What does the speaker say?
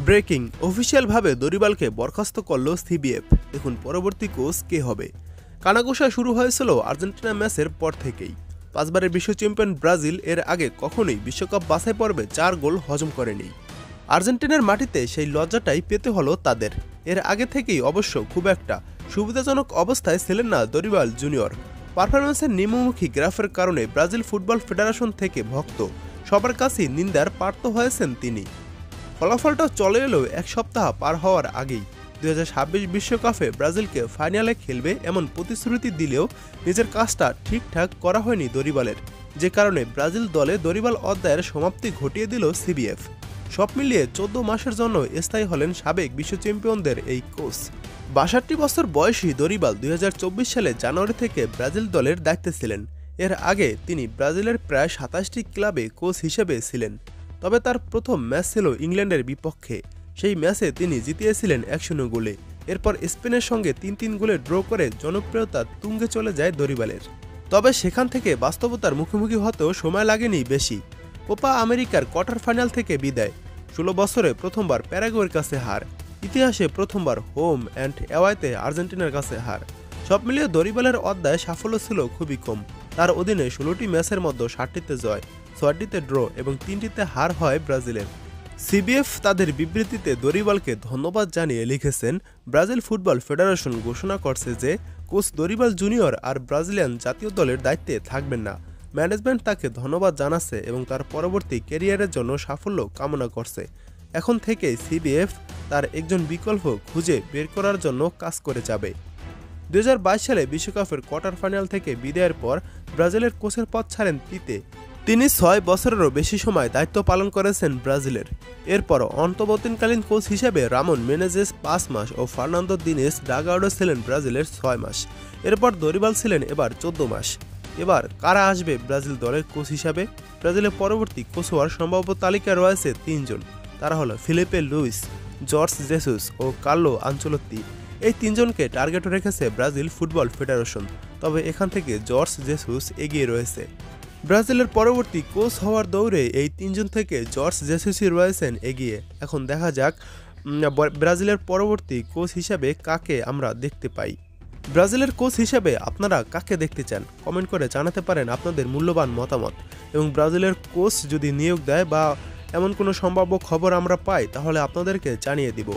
Breaking অফিসিয়ালভাবে দরিবালকে বরখাস্ত করল CBF. দেখুন পরবর্তী কোচ কে হবে। কানাঘুষা শুরু হয়েছিল আর্জেন্টিনা ম্যাচের পর থেকেই। 5 বারের বিশ্ব চ্যাম্পিয়ন ব্রাজিল এর আগে কখনোই বিশ্বকাপ বাছাই পর্বে 4 গোল হজম করেনি। আর্জেন্টিনার মাটিতে সেই লজ্জাটাই পেতে হলো তাদের। এর আগে থেকেই অবশ্য খুব একটা সুবিধাজনক অবস্থায় ছিলেন না দরিবাল জুনিয়র। পারফরম্যান্সের নিম্নমুখী গ্রাফের কারণে ব্রাজিল ফুটবল ফেডারেশন থেকে ভক্ত সবার কাছেই নিন্দার পাত্র হয়েছেন তিনি। ফলাফলটা চলে এলো এক সপ্তাহ পার হওয়ার আগেই। 2026 বিশ্বকাপে ব্রাজিলকে ফাইনালে খেলবে এমন প্রতিশ্রুতি দিলেও নিজের কাজটা ঠিকঠাক করা হয়নি দরিবালের, যে কারণে ব্রাজিল দলে দরিবাল অধ্যায়ের সমাপ্তি ঘটিয়ে দিল সিবিএফ। সব মিলিয়ে 14 মাসের জন্য স্থায়ী হলেন সাবেক বিশ্ব চ্যাম্পিয়নদের এই কোচ। 62 বছর বয়সী দরিবাল 2024 সালে জানুয়ারি থেকে ব্রাজিল দলের দায়িত্বে ছিলেন। এর আগে তিনি ব্রাজিলের প্রায় 27টি ক্লাবে কোচ হিসেবে ছিলেন। তবে তার প্রথম ম্যাচ ছিল ইংল্যান্ডের বিপক্ষে। সেই ম্যাচে তিনি জিতিয়েছিলেন 1-0 গোলে। এরপর স্পেনের সঙ্গে 3-3 গোলে ড্র করে জনপ্রিয়তা তুঙ্গে চলে যায় দরিবালের। তবে সেখান থেকে বাস্তবতার মুখোমুখি হতেও সময় লাগেনি বেশি। কোপা আমেরিকার কোয়ার্টার ফাইনাল থেকে বিদায়, 16 বছরে প্রথমবার প্যারাগুয়ের কাছে হার, ইতিহাসে প্রথমবার হোম অ্যান্ড অ্যাওয়েতে আর্জেন্টিনার কাছে হার। সব মিলিয়ে দরিবালের অধ্যায় সাফল্য ছিল খুবই কম। তার অধীনে 16টি ম্যাচের মধ্যে 7টিতে জয়, 6টিতে ড্র এবং 3টিতে হার হয় ব্রাজিলের। সিবিএফ তাদের বিবৃতিতে দরিবালকে ধন্যবাদ জানিয়ে লিখেছেন, ব্রাজিল ফুটবল ফেডারেশন ঘোষণা করছে যে কোচ দরিবাল জুনিয়র আর ব্রাজিলিয়ান জাতীয় দলের দায়িত্বে থাকবেন না। ম্যানেজমেন্ট তাকে ধন্যবাদ জানাচ্ছে এবং তার পরবর্তী ক্যারিয়ারের জন্য সাফল্য কামনা করছে। এখন থেকেই সিবিএফ তার একজন বিকল্প খুঁজে বের করার জন্য কাজ করে যাবে। 2022 সালে বিশ্বকাপের কোয়ার্টার ফাইনাল থেকে বিদায়ের পর ব্রাজিলের কোচের পদ ছাড়েন তিতে। তিনি 6 বছরেরও বেশি সময় দায়িত্ব পালন করেছেন ব্রাজিলের। এরপর অন্তর্বর্তীকালীন কোচ হিসেবে রামন মেনেজেস 5 মাস ও ফার্নান্দো দিনেস ডাগআউটে ছিলেন ব্রাজিলের 6 মাস। এরপর দরিবাল ছিলেন এবার 14 মাস। এবার কারা আসবে ব্রাজিল দলের কোচ হিসাবে? ব্রাজিলের পরবর্তী কোচ হওয়ার সম্ভাব্য তালিকায় রয়েছে 3 জন। তারা হলো ফিলিপে লুইস, জর্জ জেসুস ও কার্লো আনচেলত্তি। এই 3 জনকে টার্গেট রেখেছে ব্রাজিল ফুটবল ফেডারেশন। তবে এখান থেকে জর্জ জেসুস এগিয়ে রয়েছে। ব্রাজিলের পরবর্তী কোচ হওয়ার দৌড়ে এই 3 জন থেকে জর্জ জেসুসই রয়েছেন এগিয়ে। এখন দেখা যাক ব্রাজিলের পরবর্তী কোচ হিসাবে কাকে আমরা দেখতে পাই। ব্রাজিলের কোচ হিসেবে আপনারা কাকে দেখতে চান? কমেন্ট করে জানাতে পারেন আপনাদের মূল্যবান মতামত। এবং ব্রাজিলের কোচ যদি নিয়োগ দেয় বা এমন কোনো সম্ভাব্য খবর আমরা পাই তাহলে আপনাদেরকে জানিয়ে দিব।